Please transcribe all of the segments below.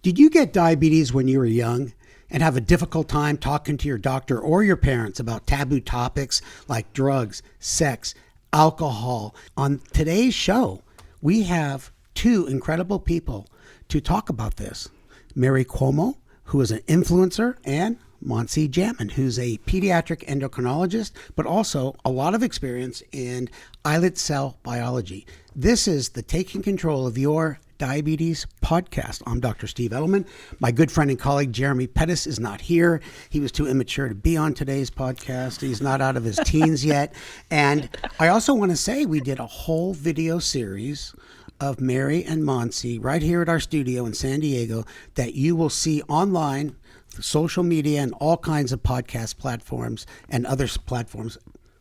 Did you get diabetes when you were young and have a difficult time talking to your doctor or your parents about taboo topics like drugs, sex, alcohol? On today's show, we have two incredible people to talk about this. Mary Comeau, who is an influencer, and Manasi Jaiman, who's a pediatric endocrinologist, but also a lot of experience in islet cell biology. This is the Taking Control of Your Diabetes podcast. I'm Dr. Steve Edelman. My good friend and colleague Jeremy Pettis is not here. He was too immature to be on today's podcast. He's not out of his teens yet. And I also want to say we did a whole video series of Mary and Manasi right here at our studio in San Diego that you will see online, social media, and all kinds of podcast platforms and other platforms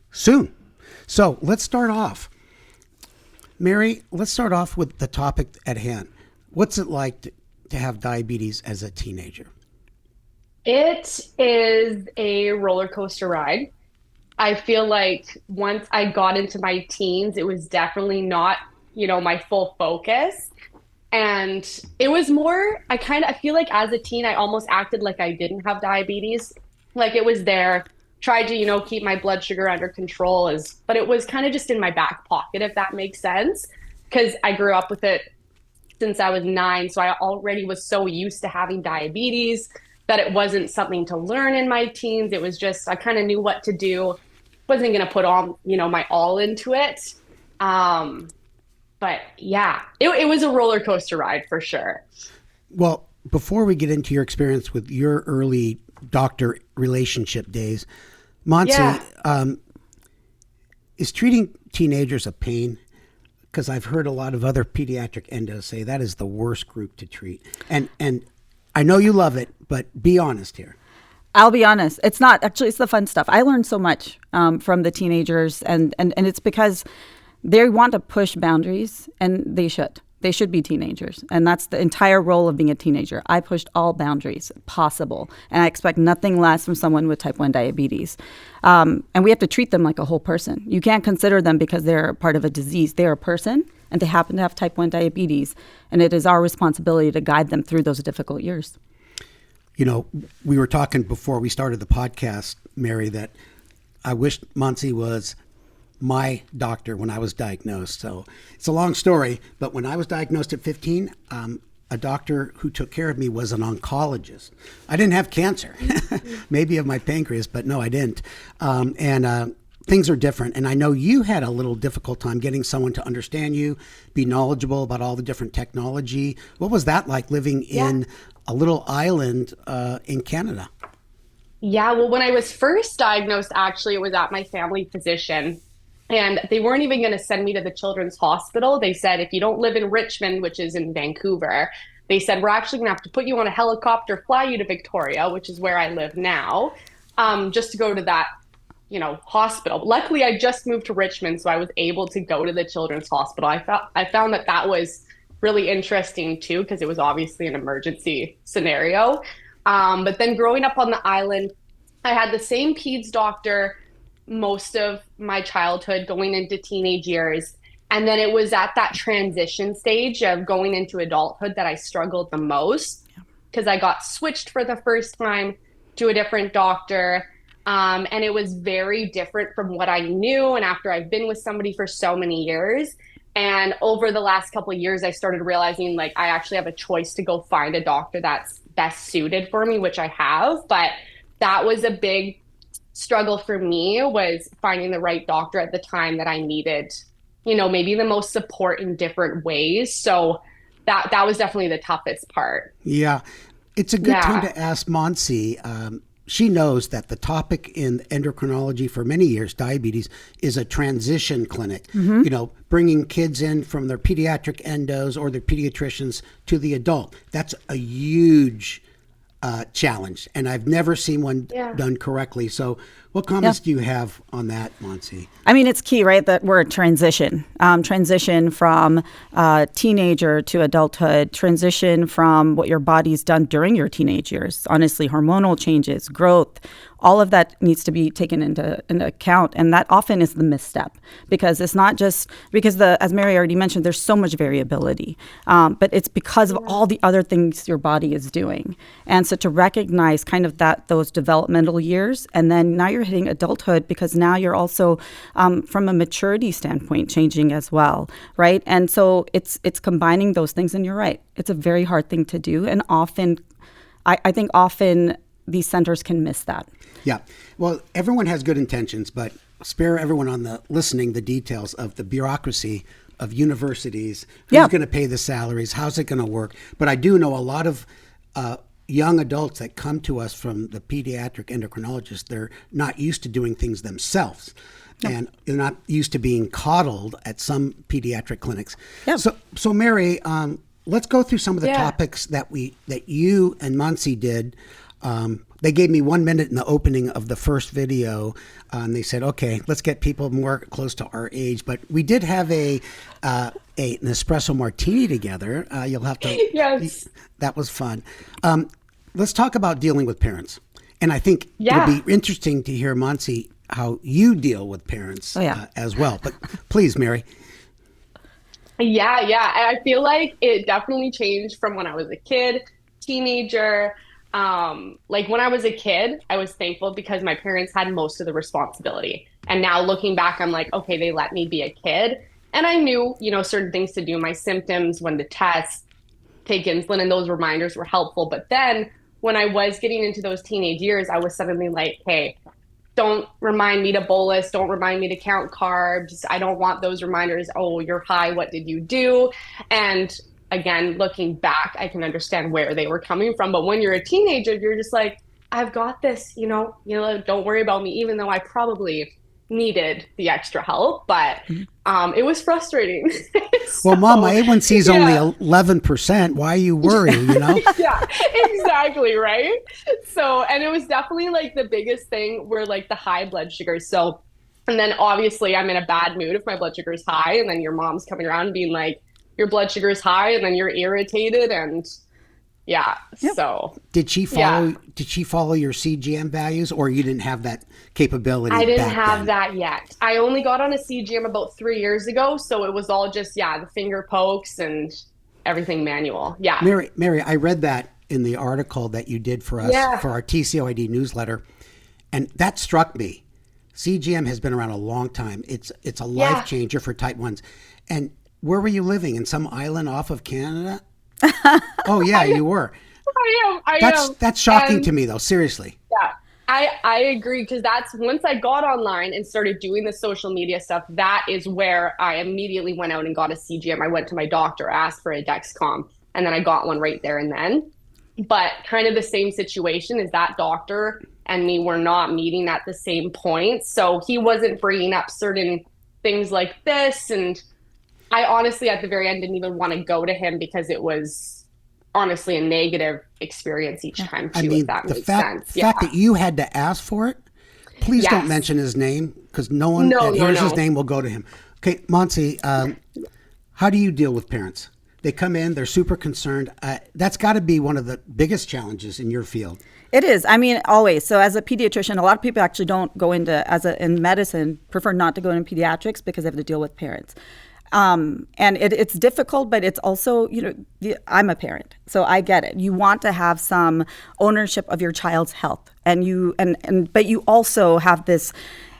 soon. So let's start off. Mary, let's start off with the topic at hand. What's it like to have diabetes as a teenager? It is a roller coaster ride. I feel like once I got into my teens, it was definitely not, my full focus. And it was more, I feel like as a teen, I almost acted like I didn't have diabetes. Like it was there, tried to, keep my blood sugar under control, but it was kind of just in my back pocket, if that makes sense. Because I grew up with it since I was 9. So I already was so used to having diabetes that it wasn't something to learn in my teens. It was just, I kind of knew what to do. Wasn't going to put on, my all into it. But yeah, it was a roller coaster ride for sure. Well, before we get into your experience with your early doctor relationship days, Manasi, is treating teenagers a pain? Because I've heard a lot of other pediatric endos say that is the worst group to treat. And I know you love it, but be honest here. I'll be honest. It's not. Actually, it's the fun stuff. I learned so much from the teenagers, and it's because they want to push boundaries, and they should. They should be teenagers. And that's the entire role of being a teenager. I pushed all boundaries possible. And I expect nothing less from someone with type 1 diabetes. And we have to treat them like a whole person. You can't consider them because they're part of a disease. They're a person, and they happen to have type 1 diabetes. And it is our responsibility to guide them through those difficult years. We were talking before we started the podcast, Mary, that I wish Manasi was my doctor when I was diagnosed. So it's a long story, but when I was diagnosed at 15, a doctor who took care of me was an oncologist. I didn't have cancer, maybe of my pancreas, but no, I didn't. And things are different. And I know you had a little difficult time getting someone to understand you, be knowledgeable about all the different technology. What was that like living in a little island in Canada? Yeah, well, when I was first diagnosed, actually, it was at my family physician. And they weren't even going to send me to the Children's Hospital. They said, if you don't live in Richmond, which is in Vancouver, they said, we're actually going to have to put you on a helicopter, fly you to Victoria, which is where I live now, just to go to that, hospital. Luckily, I just moved to Richmond, so I was able to go to the Children's Hospital. I found that was really interesting, too, because it was obviously an emergency scenario. But then growing up on the island, I had the same peds doctor most of my childhood going into teenage years. And then it was at that transition stage of going into adulthood that I struggled the most because I got switched for the first time to a different doctor. And it was very different from what I knew. And after I've been with somebody for so many years, and over the last couple of years, I started realizing like I actually have a choice to go find a doctor that's best suited for me, which I have. But that was a big struggle for me, was finding the right doctor at the time that I needed, maybe the most support in different ways. So that was definitely the toughest part. Yeah. It's a good time to ask Manasi. She knows that the topic in endocrinology for many years, diabetes, is a transition clinic, bringing kids in from their pediatric endos or their pediatricians to the adult. That's a huge challenge, and I've never seen one done correctly. So what comments do you have on that, Manasi? I mean, it's key, right? That word transition. Transition from teenager to adulthood, transition from what your body's done during your teenage years. Honestly, hormonal changes, growth, all of that needs to be taken into account. And that often is the misstep, because it's not just because as Mary already mentioned, there's so much variability, but it's because of all the other things your body is doing. And so to recognize kind of those developmental years, and then now you're hitting adulthood, because now you're also from a maturity standpoint changing as well, right? And so it's combining those things, and you're right, it's a very hard thing to do, and often I think often these centers can miss that. Yeah. Well, everyone has good intentions, but spare everyone on the listening the details of the bureaucracy of universities. Who's going to pay the salaries? How's it going to work? But I do know a lot of young adults that come to us from the pediatric endocrinologist. They're not used to doing things themselves. Yep. And they're not used to being coddled at some pediatric clinics. Yep. So Mary, let's go through some of the topics that you and Manasi did. They gave me 1 minute in the opening of the first video, and they said, "Okay, let's get people more close to our age." But we did have an espresso martini together. You'll have to. Yes, that was fun. Let's talk about dealing with parents, and I think it'll be interesting to hear, Manasi, how you deal with parents as well. But please, Mary. Yeah. I feel like it definitely changed from when I was a kid, teenager. Like when I was a kid, I was thankful because my parents had most of the responsibility. And now looking back, I'm like, okay, they let me be a kid. And I knew, certain things to do, my symptoms, when to test, take insulin, and those reminders were helpful. But then when I was getting into those teenage years, I was suddenly like, hey, don't remind me to bolus. Don't remind me to count carbs. I don't want those reminders. Oh, you're high. What did you do? And again, looking back, I can understand where they were coming from. But when you're a teenager, you're just like, I've got this, don't worry about me, even though I probably needed the extra help. But it was frustrating. Well, Mom, my A1C is only 11%. Why are you worried, Yeah, exactly, right? So, and it was definitely like the biggest thing were like the high blood sugars. So, and then obviously I'm in a bad mood if my blood sugar is high, and then your mom's coming around and being like, your blood sugar is high, and then you're irritated, and so did she follow your CGM values, or you didn't have that capability? I didn't have that yet. I only got on a CGM about 3 years ago, so it was all just the finger pokes and everything manual. Mary, I read that in the article that you did for us for our TCOYD newsletter, and that struck me. CGM has been around a long time. It's a life changer for type 1s. And where were you living? In some island off of Canada? Oh, yeah, you were. I am. That's shocking to me, though. Seriously. Yeah, I agree, because that's once I got online and started doing the social media stuff, that is where I immediately went out and got a CGM. I went to my doctor, asked for a Dexcom, and then I got one right there and then. But kind of the same situation is that doctor and me were not meeting at the same point. So he wasn't bringing up certain things like this, and I honestly, at the very end, didn't even want to go to him because it was honestly a negative experience each time, too, if that makes sense. The fact that you had to ask for it, please don't mention his name, because no one that hears his name will go to him. Okay, Manasi, how do you deal with parents? They come in, they're super concerned. That's got to be one of the biggest challenges in your field. It is. I mean, always. So as a pediatrician, a lot of people actually don't go into, in medicine, prefer not to go into pediatrics because they have to deal with parents. And it's difficult, but it's also, I'm a parent, so I get it. You want to have some ownership of your child's health, but you also have this.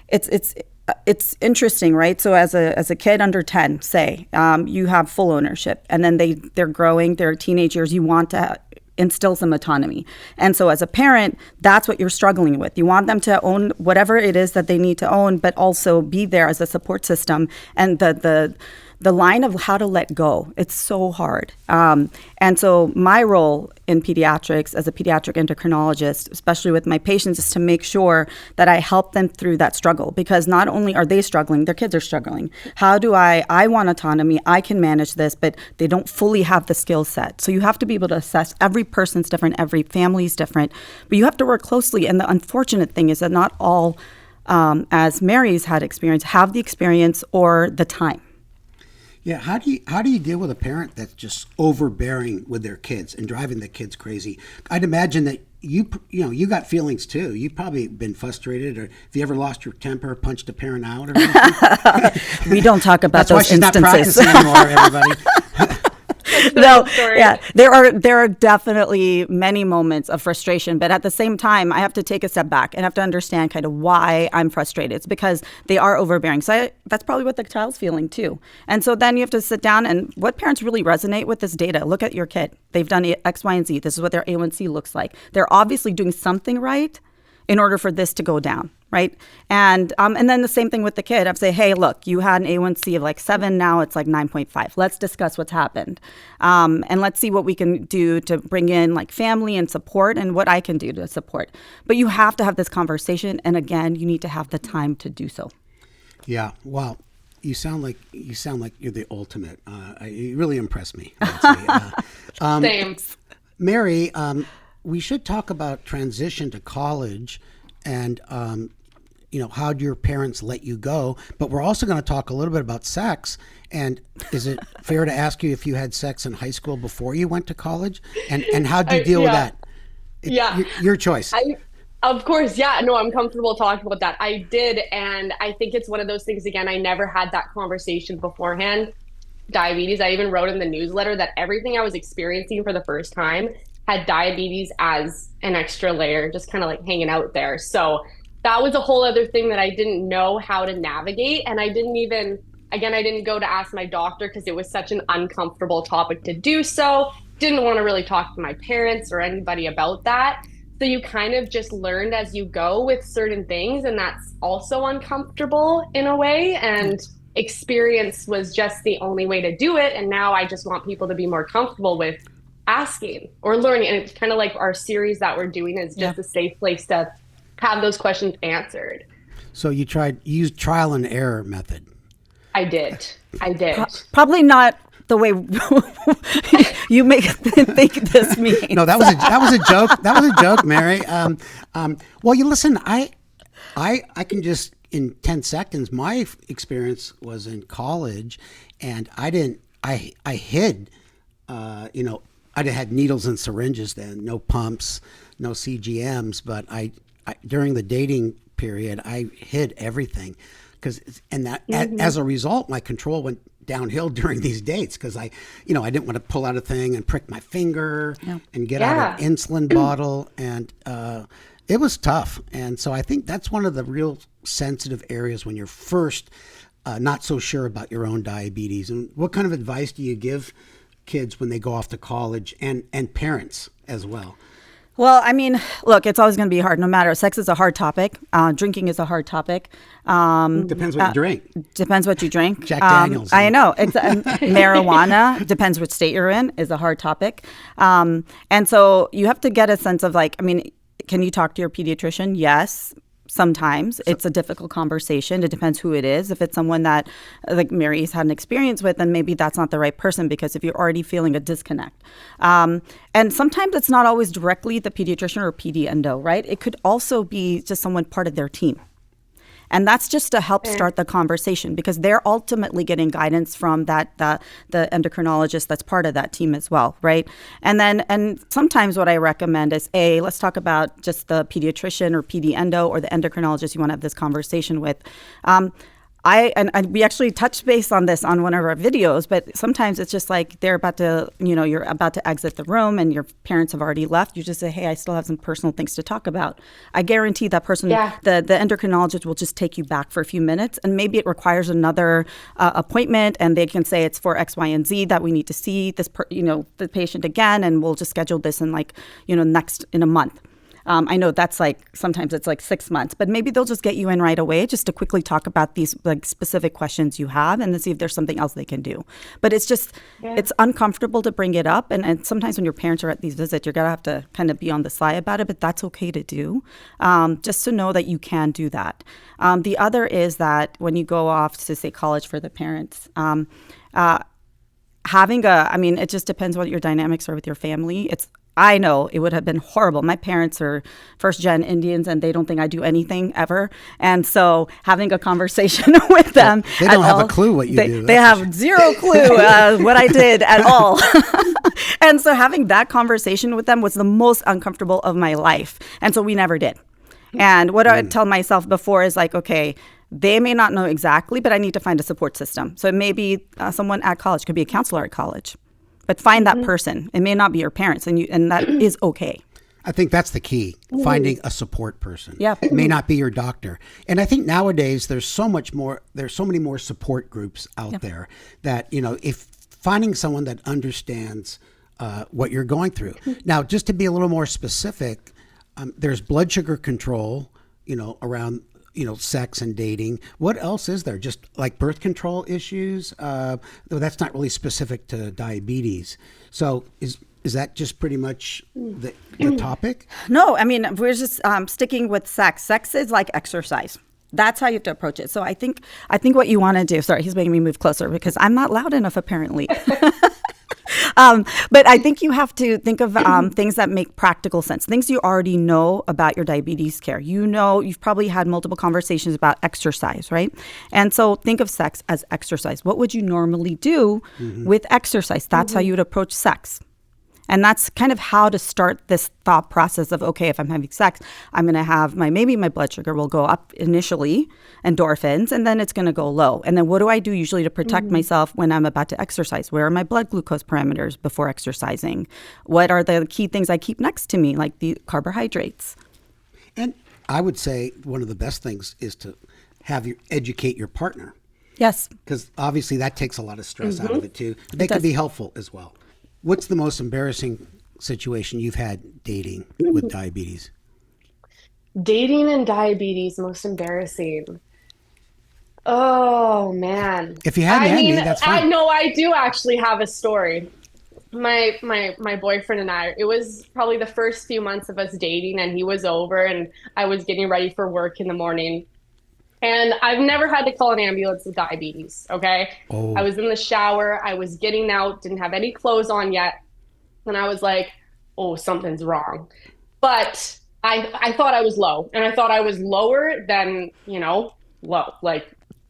It's interesting, right? So as a kid under 10, say, you have full ownership, and then they're growing, they're teenagers. You want to instill some autonomy, and so as a parent, that's what you're struggling with. You want them to own whatever it is that they need to own, but also be there as a support system. And the line of how to let go, it's so hard. And so my role in pediatrics as a pediatric endocrinologist, especially with my patients, is to make sure that I help them through that struggle, because not only are they struggling, their kids are struggling. How do I want autonomy, I can manage this, but they don't fully have the skill set. So you have to be able to assess. Every person's different, every family's different, but you have to work closely. And the unfortunate thing is that not all, as Mary's had experience, have the experience or the time. Yeah, how do you deal with a parent that's just overbearing with their kids and driving the kids crazy? I'd imagine that you got feelings too. You've probably been frustrated, or have you ever lost your temper, punched a parent out, or anything? We don't talk about That's those why she's instances. not practicing anymore, everybody. No, yeah, there are definitely many moments of frustration, but at the same time, I have to take a step back and have to understand kind of why I'm frustrated. It's because they are overbearing. So that's probably what the child's feeling too. And so then you have to sit down and what parents really resonate with this data. Look at your kid. They've done X, Y, and Z. This is what their A1C looks like. They're obviously doing something right in order for this to go down, right? And then the same thing with the kid. I'd say, hey, look, you had an A1C of like 7, now it's like 9.5. Let's discuss what's happened. And let's see what we can do to bring in like family and support and what I can do to support. But you have to have this conversation. And again, you need to have the time to do so. Yeah, well, you sound like you're the ultimate. You really impressed me. Same. Mary, we should talk about transition to college and, how'd your parents let you go? But we're also going to talk a little bit about sex. And is it fair to ask you if you had sex in high school before you went to college? And how'd you deal with that? Your choice. Of course. Yeah. No, I'm comfortable talking about that. I did. And I think it's one of those things, again, I never had that conversation beforehand. Diabetes. I even wrote in the newsletter that everything I was experiencing for the first time had diabetes as an extra layer, just kind of like hanging out there. So that was a whole other thing that I didn't know how to navigate. And I didn't go to ask my doctor because it was such an uncomfortable topic to do so. Didn't want to really talk to my parents or anybody about that. So you kind of just learned as you go with certain things. And that's also uncomfortable in a way. And experience was just the only way to do it. And now I just want people to be more comfortable with asking or learning. And it's kind of like our series that we're doing is just a safe place to have those questions answered. So you used trial and error method. I did. Probably not the way you make think this means. No, that was a joke. That was a joke, Mary. Well, you listen. I can just in 10 seconds. My experience was in college, and I hid. I had needles and syringes then, no pumps, no CGMs. But I during the dating period, I hid everything as a result, my control went downhill during these dates because I didn't want to pull out a thing and prick my finger and get out an insulin bottle, and it was tough. And so I think that's one of the real sensitive areas when you're first not so sure about your own diabetes. And what kind of advice do you give kids when they go off to college and parents as well? Well, I mean, look, it's always going to be hard no matter. Sex is a hard topic. Drinking is a hard topic. Depends what you drink. Depends what you drink. Jack Daniels. I know. Marijuana, depends which state you're in, is a hard topic. And so you have to get a sense of can you talk to your pediatrician? Yes. Sometimes it's a difficult conversation. It depends who it is. If it's someone that, like Mary's had an experience with, then maybe that's not the right person because if you're already feeling a disconnect. And sometimes it's not always directly the pediatrician or PD endo, right? It could also be just someone part of their team. And that's just to help start the conversation because they're ultimately getting guidance from the endocrinologist that's part of that team as well, right? And sometimes what I recommend is, let's talk about just the pediatrician or PD endo or the endocrinologist you want to have this conversation with. We actually touched base on this on one of our videos, but sometimes it's just like they're about to, you're about to exit the room and your parents have already left. You just say, hey, I still have some personal things to talk about. I guarantee that person, the endocrinologist will just take you back for a few minutes and maybe it requires another appointment and they can say it's for X, Y, and Z that we need to see this, the patient again and we'll just schedule this in next in a month. I know that's sometimes it's 6 months, but maybe they'll just get you in right away just to quickly talk about these specific questions you have and then see if there's something else they can do. But it's just, it's uncomfortable to bring it up. And sometimes when your parents are at these visits, you're going to have to kind of be on the sly about it, but that's okay to do. Just to know that you can do that. The other is that when you go off to say college for the parents, it just depends what your dynamics are with your family. I know it would have been horrible. My parents are first-gen Indians, and they don't think I do anything ever. And so having a conversation with them, they don't have a clue what you do. They have zero clue what I did at all. And so having that conversation with them was the most uncomfortable of my life. And so we never did. And what I would tell myself before is like, okay, they may not know exactly, but I need to find a support system. So it may be someone at college, could be a counselor at college. But find that person. It may not be your parents, and that is okay. I think that's the key, finding a support person. Yeah. It may not be your doctor. And I think nowadays there's so many more support groups out there that, if finding someone that understands what you're going through. Now, just to be a little more specific, there's blood sugar control, around sex and dating. What else is there? Just like birth control issues? Though that's not really specific to diabetes. So is that just pretty much the topic? No, I mean, we're just sticking with sex. Sex is like exercise. That's how you have to approach it. So I think what you want to do, sorry, he's making me move closer because I'm not loud enough apparently. But I think you have to think of things that make practical sense, things you already know about your diabetes care. You've probably had multiple conversations about exercise, right? And so think of sex as exercise. What would you normally do with exercise? That's how you would approach sex. And that's kind of how to start this thought process of, okay, if I'm having sex, I'm going to have maybe my blood sugar will go up initially, endorphins, and then it's going to go low. And then what do I do usually to protect myself when I'm about to exercise? Where are my blood glucose parameters before exercising? What are the key things I keep next to me, like the carbohydrates? And I would say one of the best things is to have you educate your partner. Yes. Because obviously that takes a lot of stress out of it too. They can be helpful as well. What's the most embarrassing situation you've had dating with diabetes? Dating and diabetes, most embarrassing. Oh, man. If you hadn't had me, that's fine. I know I do actually have a story. My boyfriend and I, it was probably the first few months of us dating, and he was over and I was getting ready for work in the morning. And I've never had to call an ambulance with diabetes, okay? Oh. I was in the shower. I was getting out, didn't have any clothes on yet. And I was like, oh, something's wrong. But I thought I was low. And I thought I was lower than, low, like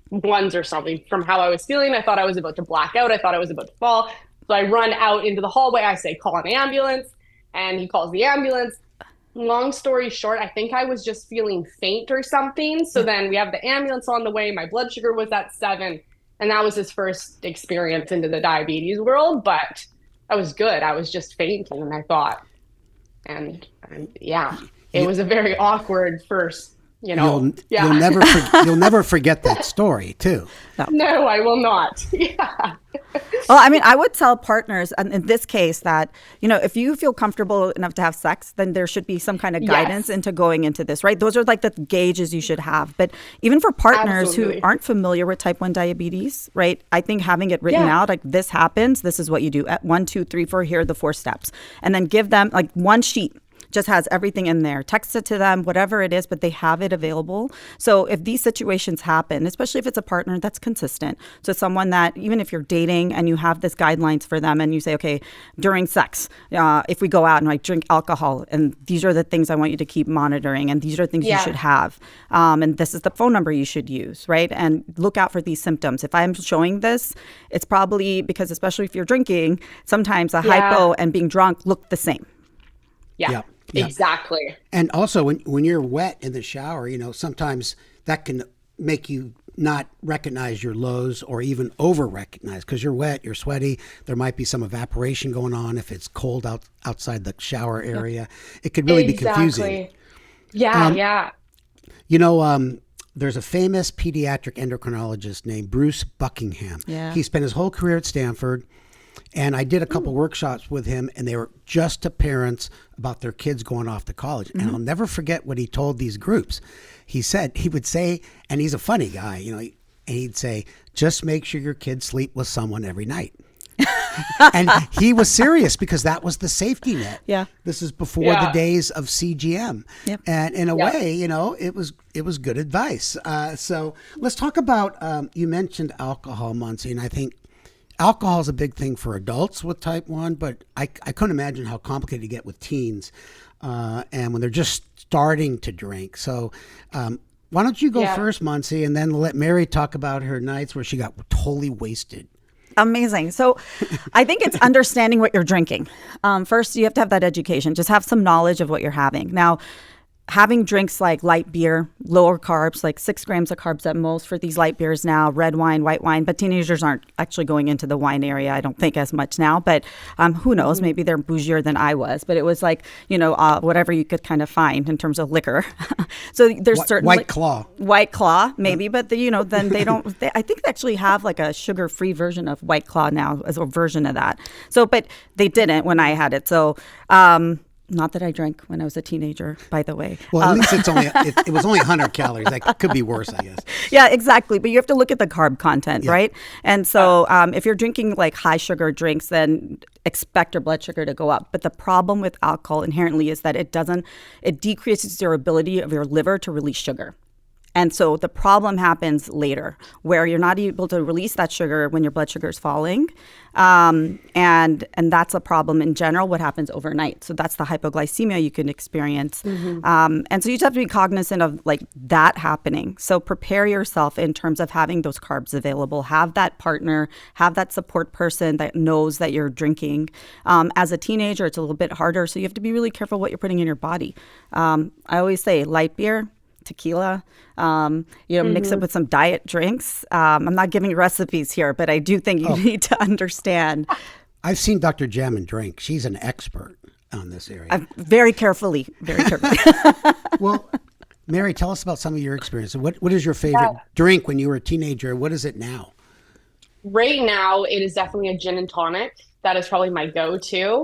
ones or something. From how I was feeling, I thought I was about to black out. I thought I was about to fall. So I run out into the hallway. I say, call an ambulance. And he calls the ambulance. Long story short, I think I was just feeling faint or something. So then we have the ambulance on the way. My blood sugar was at 7. And that was his first experience into the diabetes world. But I was good. I was just fainting, and I thought. And yeah, it was a very awkward first, You'll never forget that story too. No, I will not. Yeah. Well, I mean, I would tell partners in this case that, if you feel comfortable enough to have sex, then there should be some kind of guidance into going into this, right? Those are like the gauges you should have. But even for partners who aren't familiar with type 1 diabetes, right? I think having it written out, like this happens, this is what you do at 1, 2, 3, 4, here are the 4 steps. And then give them like one sheet. Just has everything in there. Text it to them, whatever it is, but they have it available. So if these situations happen, especially if it's a partner that's consistent, so someone that even if you're dating and you have this guidelines for them and you say, okay, during sex, if we go out and like drink alcohol, and these are the things I want you to keep monitoring, and these are things you should have, and this is the phone number you should use, right? And look out for these symptoms. If I'm showing this, it's probably because, especially if you're drinking, sometimes a hypo and being drunk look the same. Yeah. Exactly. And also when you're wet in the shower, sometimes that can make you not recognize your lows or even over recognize because you're wet, you're sweaty. There might be some evaporation going on if it's cold outside the shower area. It could really be confusing. Yeah. There's a famous pediatric endocrinologist named Bruce Buckingham. Yeah. He spent his whole career at Stanford. And I did a couple workshops with him, and they were just to parents about their kids going off to college. And I'll never forget what he told these groups. He would say, and he's a funny guy, and he'd say, just make sure your kids sleep with someone every night. And he was serious because that was the safety net. Yeah. This is before the days of CGM. Yep. And in a way, it was good advice. So let's talk about, you mentioned alcohol, Muncie, and I think alcohol is a big thing for adults with type 1, but I couldn't imagine how complicated it get with teens and when they're just starting to drink. So why don't you go first, Muncie, and then let Mary talk about her nights where she got totally wasted. Amazing. So I think it's understanding what you're drinking. First, you have to have that education. Just have some knowledge of what you're having. Now, having drinks like light beer, lower carbs, like 6 grams of carbs at most for these light beers now, red wine, white wine, but teenagers aren't actually going into the wine area, I don't think, as much now. But who knows? Maybe they're bougier than I was. But it was like, whatever you could kind of find in terms of liquor. So there's certain White Claw. White Claw, maybe, but then they don't. I think they actually have like a sugar-free version of White Claw now, as a version of that. So, but they didn't when I had it. So. Not that I drank when I was a teenager, by the way. Well, at least it was only 100 calories. That could be worse, I guess. Yeah, exactly. But you have to look at the carb content, right? And so if you're drinking like high sugar drinks, then expect your blood sugar to go up. But the problem with alcohol inherently is that it decreases your ability of your liver to release sugar. And so the problem happens later, where you're not able to release that sugar when your blood sugar is falling. And that's a problem in general, what happens overnight. So that's the hypoglycemia you can experience. And so you just have to be cognizant of like that happening. So prepare yourself in terms of having those carbs available. Have that partner, have that support person that knows that you're drinking. As a teenager, it's a little bit harder. So you have to be really careful what you're putting in your body. I always say light beer, tequila, mix it with some diet drinks. I'm not giving recipes here, but I do think you need to understand. I've seen Dr. Jaiman drink. She's an expert on this area. Very carefully. Well, Mary, tell us about some of your experience. What is your favorite drink when you were a teenager? What is it now? Right now, it is definitely a gin and tonic. That is probably my go-to.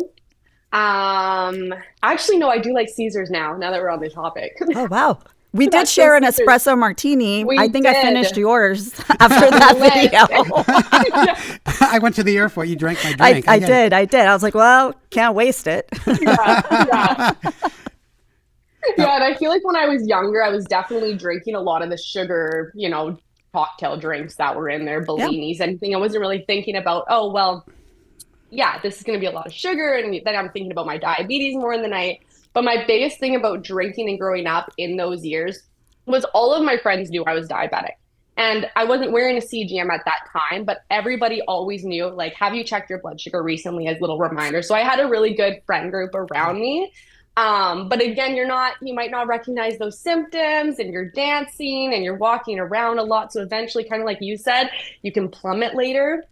Actually, no, I do like Caesars now that we're on the topic. Oh, wow. We did share an espresso martini. I think I finished yours after that video. I went to the airport. You drank my drink. I did. I was like, well, can't waste it. Yeah, and I feel like when I was younger, I was definitely drinking a lot of the sugar, cocktail drinks that were in there, Bellinis, anything. I wasn't really thinking about, this is going to be a lot of sugar. And then I'm thinking about my diabetes more in the night. But my biggest thing about drinking and growing up in those years was all of my friends knew I was diabetic. And I wasn't wearing a CGM at that time, but everybody always knew, like, have you checked your blood sugar recently, as little reminders. So I had a really good friend group around me. But again, you might not recognize those symptoms, and you're dancing and you're walking around a lot. So eventually, kind of like you said, you can plummet later.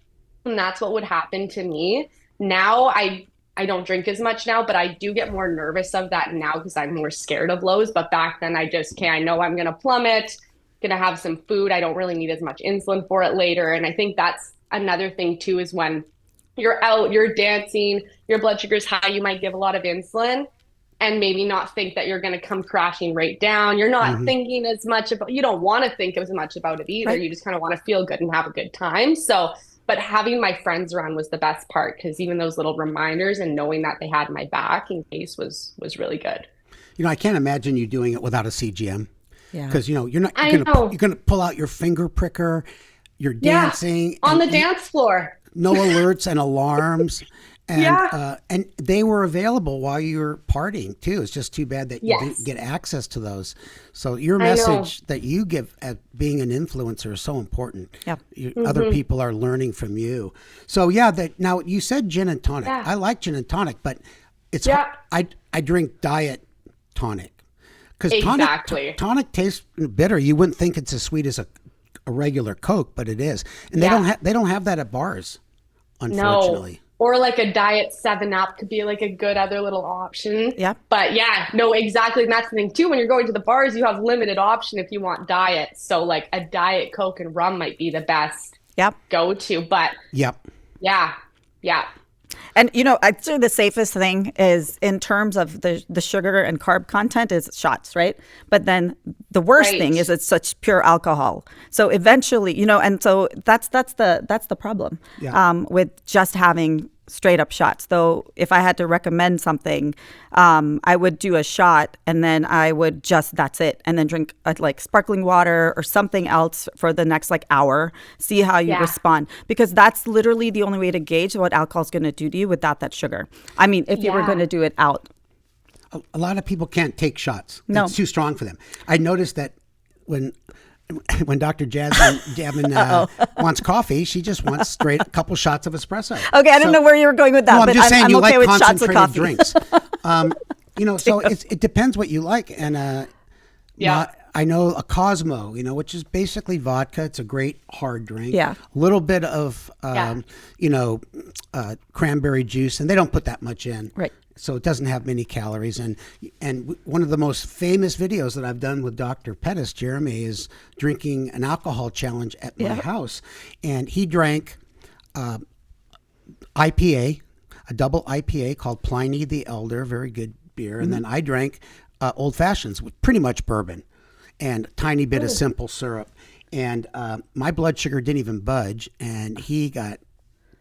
And that's what would happen to me. Now I don't drink as much now, but I do get more nervous of that now because I'm more scared of lows. But back then I know I'm going to plummet, going to have some food. I don't really need as much insulin for it later. And I think that's another thing too, is when you're out, you're dancing, your blood sugar's high, you might give a lot of insulin and maybe not think that you're going to come crashing right down. You're not thinking as much about, you don't want to think as much about it either. Right. You just kind of want to feel good and have a good time. But having my friends around was the best part, because even those little reminders and knowing that they had my back in case was really good. I can't imagine you doing it without a CGM. Yeah. Because, you're going to pull out your finger pricker, you're dancing. On the dance floor. No alerts and alarms. And they were available while you were partying too. It's just too bad that you didn't get access to those. So your message that you give at being an influencer is so important. Yep. Other people are learning from you. So now you said gin and tonic. I like gin and tonic, but it's I drink diet tonic because tonic tastes bitter. You wouldn't think it's as sweet as a regular Coke, but it is. And they don't have that at bars, unfortunately. No. Or like a diet 7-Up could be like a good other little option. Yeah. But exactly. And that's the thing too. When you're going to the bars, you have limited option if you want diet. So like a diet Coke and rum might be the best go-to. But yeah. And, I'd say the safest thing is in terms of the sugar and carb content is shots, right? But then the worst thing is it's such pure alcohol. So eventually, and so that's the problem with just having straight up shots. Though if I had to recommend something, I would do a shot and then I would that's it. And then drink like sparkling water or something else for the next like hour, see how you respond. Because that's literally the only way to gauge what alcohol is going to do to you without that sugar. I mean, if you were going to do it out. A lot of people can't take shots. No. It's too strong for them. I noticed that when Dr. Jaiman wants coffee, she just wants straight a couple shots of espresso. Okay, I don't know where you were going with that, no, I'm but just saying I'm you okay like with shots of concentrated coffee. drinks. So it depends what you like. And I know a Cosmo, which is basically vodka. It's a great hard drink. Yeah. A little bit of, cranberry juice, and they don't put that much in. Right. So it doesn't have many calories. And one of the most famous videos that I've done with Dr. Pettis, Jeremy, is drinking an alcohol challenge at my house. And he drank IPA, a double IPA called Pliny the Elder, very good beer. And then I drank Old Fashions with pretty much bourbon and a tiny bit of simple syrup. And my blood sugar didn't even budge, and he got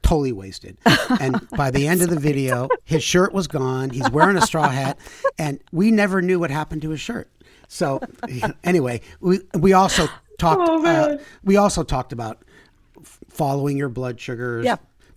totally wasted. And by the end of the video, his shirt was gone. He's wearing a straw hat, and we never knew what happened to his shirt. So anyway, we also talked about following your blood sugars,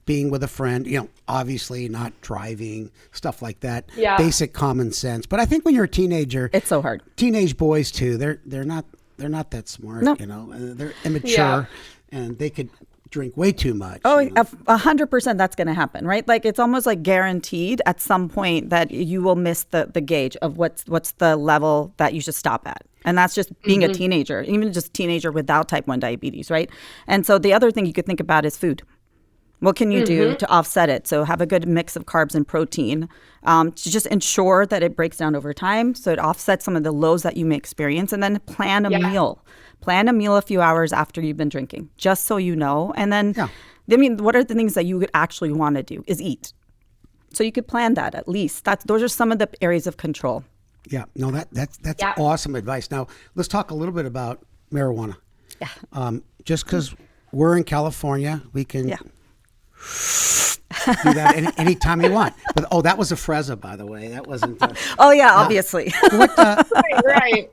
being with a friend, obviously not driving, stuff like that. Yeah. Basic common sense. But I think when you're a teenager, it's so hard. Teenage boys too, they're not that smart, they're immature, and they could drink way too much. 100% that's going to happen, right? Like it's almost like guaranteed at some point that you will miss the gauge of what's the level that you should stop at. And that's just being a teenager, even just a teenager without type 1 diabetes, right? And so the other thing you could think about is food. What can you do to offset it? So have a good mix of carbs and protein to just ensure that it breaks down over time so it offsets some of the lows that you may experience. And then plan a meal. Plan a meal a few hours after you've been drinking, just so you know. And then, what are the things that you would actually want to do is eat. So you could plan that at least. Those are some of the areas of control. Yeah, no, that's awesome advice. Now, let's talk a little bit about marijuana. Yeah. Just because we're in California, we can... Yeah. Do that anytime you want. But that was a Frezza, by the way. That wasn't. Obviously. Right.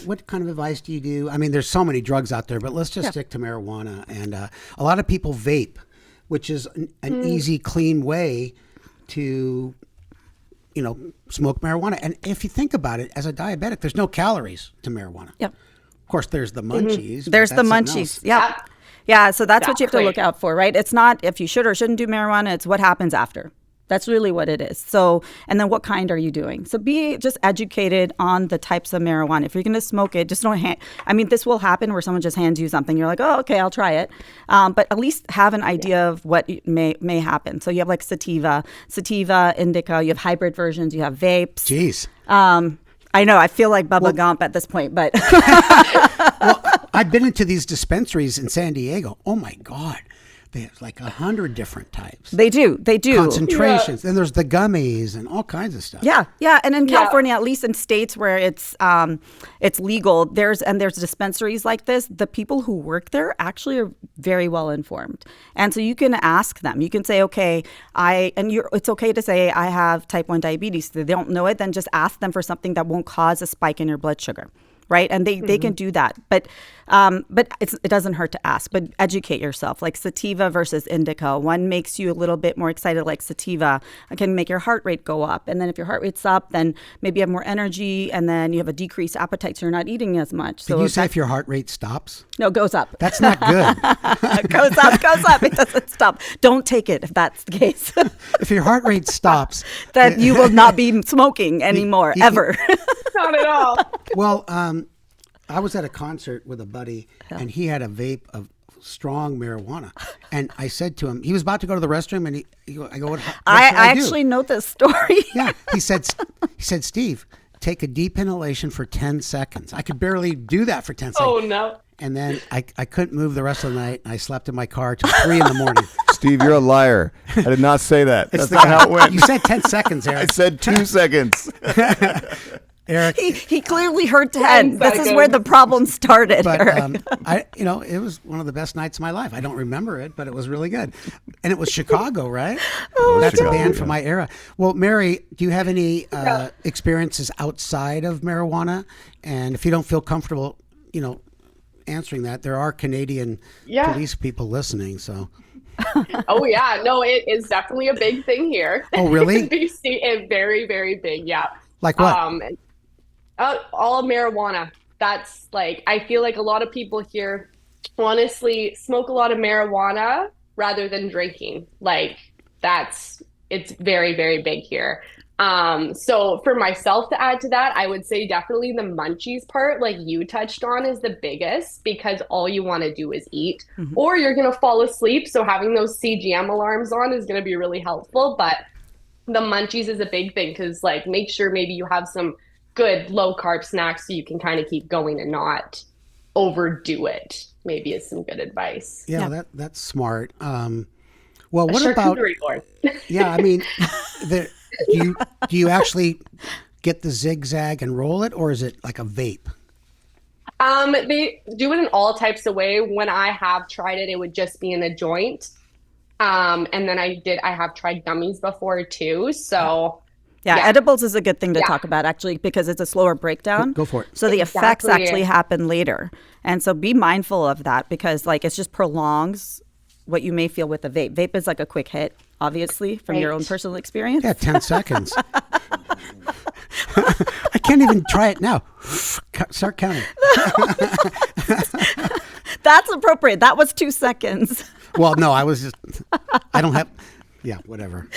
What kind of advice do you do? I mean, there's so many drugs out there, but let's just stick to marijuana. And a lot of people vape, which is an easy, clean way to, smoke marijuana. And if you think about it, as a diabetic, there's no calories to marijuana. Yep. Of course, there's the munchies. There's the munchies. Yeah. Yeah, so that's what you have to look out for, right? It's not if you should or shouldn't do marijuana, it's what happens after. That's really what it is. So, and then what kind are you doing? So be just educated on the types of marijuana. If you're going to smoke it, just don't this will happen where someone just hands you something. You're like, oh, okay, I'll try it. But at least have an idea of what may happen. So you have like sativa, indica, you have hybrid versions, you have vapes. Jeez. I know, I feel like Bubba Gump at this point, but... Well, I've been into these dispensaries in San Diego. Oh my God. They have like 100 different types. They do. Concentrations. Then there's the gummies and all kinds of stuff. Yeah. And in California, at least in states where it's legal, there's dispensaries like this. The people who work there actually are very well informed, and so you can ask them. You can say, okay, it's okay to say I have type 1 diabetes. If they don't know it, then just ask them for something that won't cause a spike in your blood sugar. Right. And they can do that. But it doesn't hurt to ask. But educate yourself. Like sativa versus indica. One makes you a little bit more excited, like sativa. It can make your heart rate go up. And then if your heart rate's up, then maybe you have more energy. And then you have a decreased appetite, so you're not eating as much. Did you say if your heart rate stops? No, it goes up. That's not good. It goes up. It doesn't stop. Don't take it if that's the case. If your heart rate stops. Then you will not be smoking anymore, ever. Not at all. Well, I was at a concert with a buddy, and he had a vape of strong marijuana. And I said to him, he was about to go to the restroom, and I go, what I actually know this story. Yeah, he said, Steve, take a deep inhalation for 10 seconds. I could barely do that for 10 seconds. Oh, no. And then I couldn't move the rest of the night. And I slept in my car till 3 a.m. Steve, you're a liar. I did not say that. That's not how it went. You said 10 seconds, Eric. I said 2 seconds. Eric. He clearly heard 10. This is Second. where the problem started, But Eric. it was one of the best nights of my life. I don't remember it, but it was really good. And it was Chicago, right? That's Chicago, a band yeah. from my era. Well, Mary, do you have any experiences outside of marijuana? And if you don't feel comfortable, answering that, there are Canadian police people listening. So, Oh yeah, no, it is definitely a big thing here. Oh, really? In BC, it's very, very big. Yeah. like what? All marijuana. That's like, I feel like a lot of people here honestly smoke a lot of marijuana rather than drinking. Like it's very, very big here. So for myself to add to that, I would say definitely the munchies part, like you touched on, is the biggest because all you want to do is eat or you're going to fall asleep. So having those CGM alarms on is going to be really helpful. But the munchies is a big thing because like make sure maybe you have some good low carb snacks so you can kind of keep going and not overdo it. Maybe is some good advice. Yeah. That's smart. Well, what A about? charcuterie board. Yeah, I mean, do you actually get the zigzag and roll it, or is it like a vape? They do it in all types of way. When I have tried it, it would just be in a joint. And then I have tried gummies before too. So Yeah, yeah. edibles is a good thing to Yeah. talk about actually because it's a slower breakdown. Go for it. So the effects Exactly. actually happen later. And so be mindful of that because like it just prolongs what you may feel with a vape. Vape is like a quick hit, obviously, from your Right. own personal experience. Yeah, 10 seconds. I can't even try it now. Start counting. That's appropriate. That was 2 seconds. Well, no, I don't have, yeah, whatever.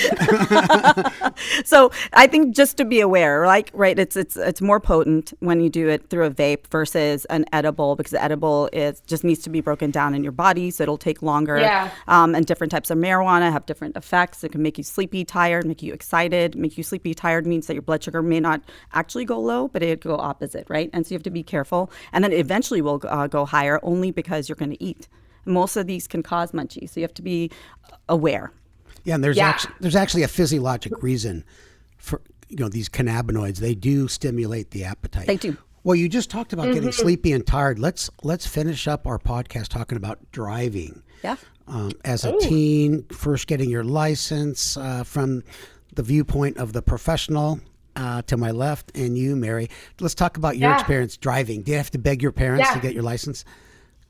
So I think just to be aware, like, right, it's more potent when you do it through a vape versus an edible because the edible just needs to be broken down in your body, so it'll take longer. Yeah. And different types of marijuana have different effects. It can make you sleepy, tired, make you excited. Make you sleepy, tired means that your blood sugar may not actually go low, but it go opposite, right? And so you have to be careful. And then eventually will go higher only because you're going to eat. Most of these can cause munchies, so you have to be aware. Yeah, and there's Yeah. there's actually a physiologic reason for these cannabinoids. They do stimulate the appetite. They do. Well, you just talked about getting sleepy and tired. Let's finish up our podcast talking about driving. Yeah. As a teen, first getting your license from the viewpoint of the professional to my left, and you, Mary. Let's talk about your Yeah. experience driving. Did you have to beg your parents Yeah. to get your license?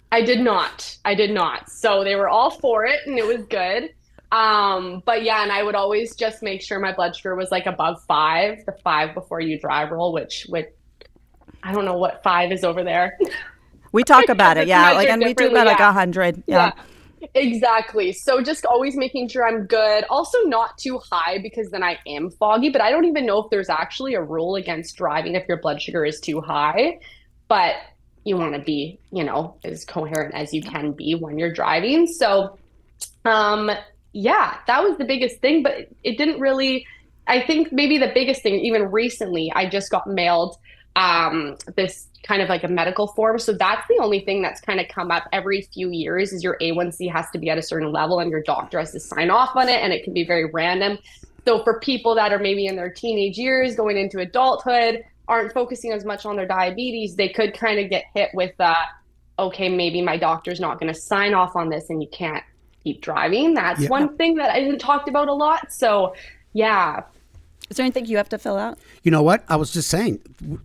I did not. So they were all for it and it was good. But yeah, and I would always just make sure my blood sugar was like above 5, the 5 before you drive rule, which I don't know what 5 is over there. We talk about it, It's yeah. measured Like, and we do differently, about like yeah. 100. Yeah. Exactly. So just always making sure I'm good. Also not too high because then I am foggy, but I don't even know if there's actually a rule against driving if your blood sugar is too high. But you want to be, as coherent as you can be when you're driving. So, yeah, that was the biggest thing, but it didn't really, I think maybe the biggest thing, even recently, I just got mailed this kind of like a medical form. So that's the only thing that's kind of come up every few years is your A1C has to be at a certain level and your doctor has to sign off on it. And it can be very random. So for people that are maybe in their teenage years going into adulthood, aren't focusing as much on their diabetes, they could kind of get hit with okay, maybe my doctor's not going to sign off on this and you can't keep driving. That's one thing that I didn't talked about a lot. So yeah. Is there anything you have to fill out? You know what? I was just saying,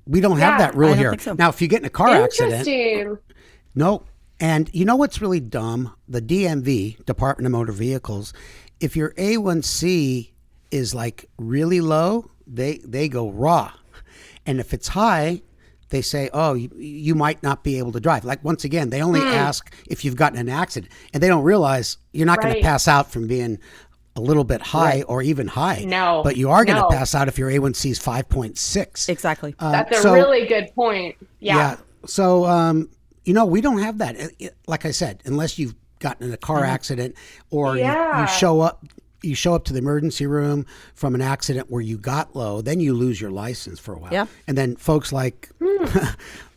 we don't have that rule I don't here. think so. Now, if you get in a car accident, Interesting. no. And you know what's really dumb? The DMV, Department of Motor Vehicles, if your A1C is like really low, they go raw. And if it's high, they say, oh, you might not be able to drive. Like, once again, they only ask if you've gotten an accident. And they don't realize you're not going to Right. pass out from being a little bit high or even high. No, But you are going to no. pass out if your A1C is 5.6. Exactly. That's a so- really good point. Yeah. So, we don't have that. Like I said, unless you've gotten in a car accident or Yeah. you show up to the emergency room from an accident where you got low, then you lose your license for a while. Yeah. And then folks like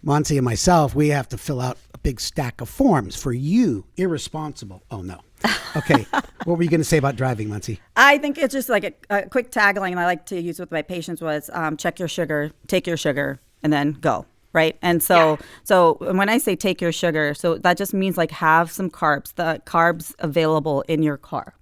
Monty and myself, we have to fill out a big stack of forms for you, irresponsible. Oh, no. Okay. What were you going to say about driving, Muncie? I think it's just like a quick tagline I like to use with my patients was check your sugar, take your sugar, and then go. Right. And so when I say take your sugar, so that just means like have some carbs, the carbs available in your car.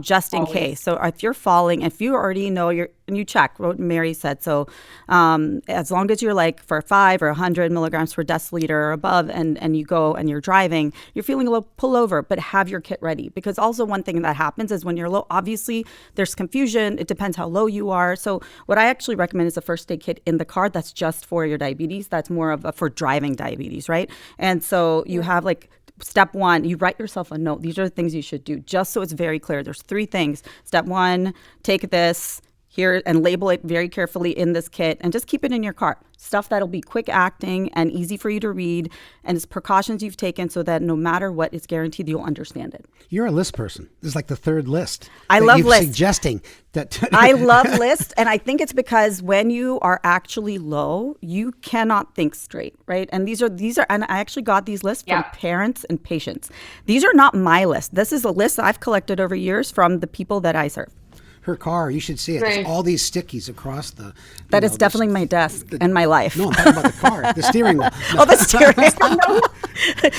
Just in case. So if you're falling, if you already know and you check what Mary said. So as long as you're like for 5 or 100 milligrams per deciliter or above and you go and you're driving, you're feeling a little pullover, but have your kit ready. Because also one thing that happens is when you're low, obviously there's confusion. It depends how low you are. So what I actually recommend is a first aid kit in the car that's just for your diabetes. That's more of for driving diabetes, right? And so you have like step 1, you write yourself a note. These are the things you should do, just so it's very clear. There's 3 things. Step 1, take this here and label it very carefully in this kit and just keep it in your car. Stuff that'll be quick acting and easy for you to read, and it's precautions you've taken so that no matter what, it's guaranteed you'll understand it. You're a list person. This is like the 3rd list. I love lists. Suggesting that. I love lists, and I think it's because when you are actually low, you cannot think straight, right? And these are, and I actually got these lists from parents and patients. These are not my list. This is a list that I've collected over years from the people that I serve. Her car, you should see it. Right. It's all these stickies across the. That is definitely my desk and my life. No, I'm talking about the car, the steering wheel. Oh, the steering.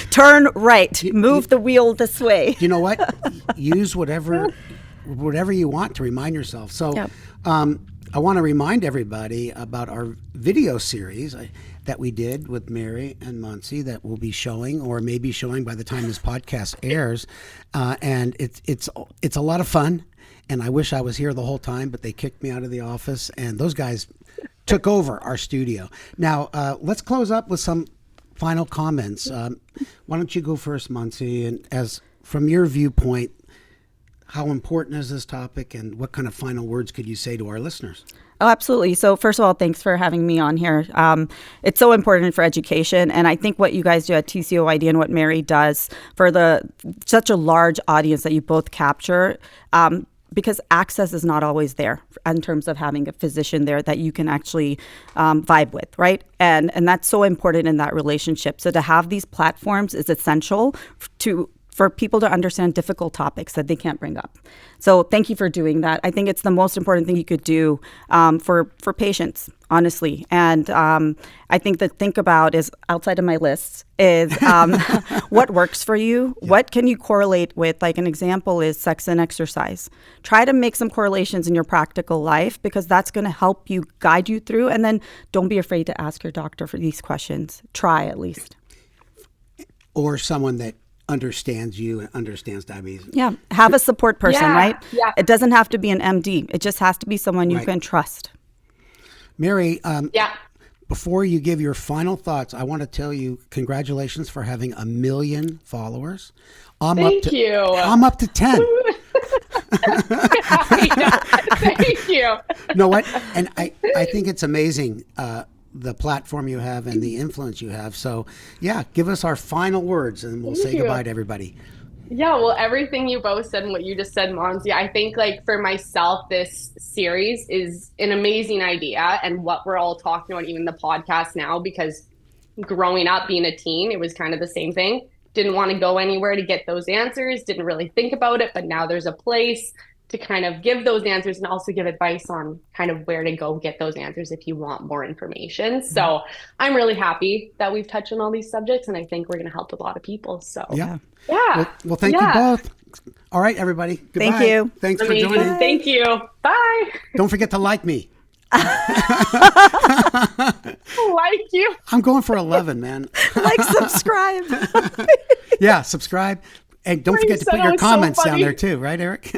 Turn right. Move the wheel this way. You know what? Use whatever you want to remind yourself. So, I want to remind everybody about our video series that we did with Mary and Muncie that will be showing, or may be showing by the time this podcast airs, and it's a lot of fun. And I wish I was here the whole time, but they kicked me out of the office, and those guys took over our studio. Now, let's close up with some final comments. Why don't you go first, Muncie? And as from your viewpoint, how important is this topic, and what kind of final words could you say to our listeners? Oh, absolutely. So first of all, thanks for having me on here. It's so important for education. And I think what you guys do at TCOYD and what Mary does for such a large audience that you both capture, because access is not always there in terms of having a physician there that you can actually vibe with, right? And that's so important in that relationship. So to have these platforms is essential for people to understand difficult topics that they can't bring up. So thank you for doing that. I think it's the most important thing you could do for patients, honestly. And I think that think about is outside of my list is what works for you. Yeah. What can you correlate with? Like an example is sex and exercise. Try to make some correlations in your practical life because that's going to help you guide you through. And then don't be afraid to ask your doctor for these questions. Try at least. Or someone that understands you and understands diabetes. Yeah. Have a support person, right? Yeah. It doesn't have to be an MD. It just has to be someone you can trust. Mary, before you give your final thoughts, I want to tell you congratulations for having 1 million followers. Thank you. I'm up to 10. Thank you. You know what? And I think it's amazing the platform you have and the influence you have. So, give us our final words and we'll say goodbye to everybody. Yeah, well, everything you both said and what you just said, Monzi, I think like for myself, this series is an amazing idea and what we're all talking about, even the podcast now, because growing up being a teen, it was kind of the same thing. Didn't want to go anywhere to get those answers, didn't really think about it, but now there's a place to kind of give those answers and also give advice on kind of where to go get those answers if you want more information. So I'm really happy that we've touched on all these subjects and I think we're going to help a lot of people. So well, thank you both. All right, everybody. Goodbye. Thank you. Thanks for joining. Thank you. Bye. Don't forget to like me. Like you. I'm going for 11, man. Like, subscribe. Subscribe. And don't forget to put your comments down there too, right, Eric?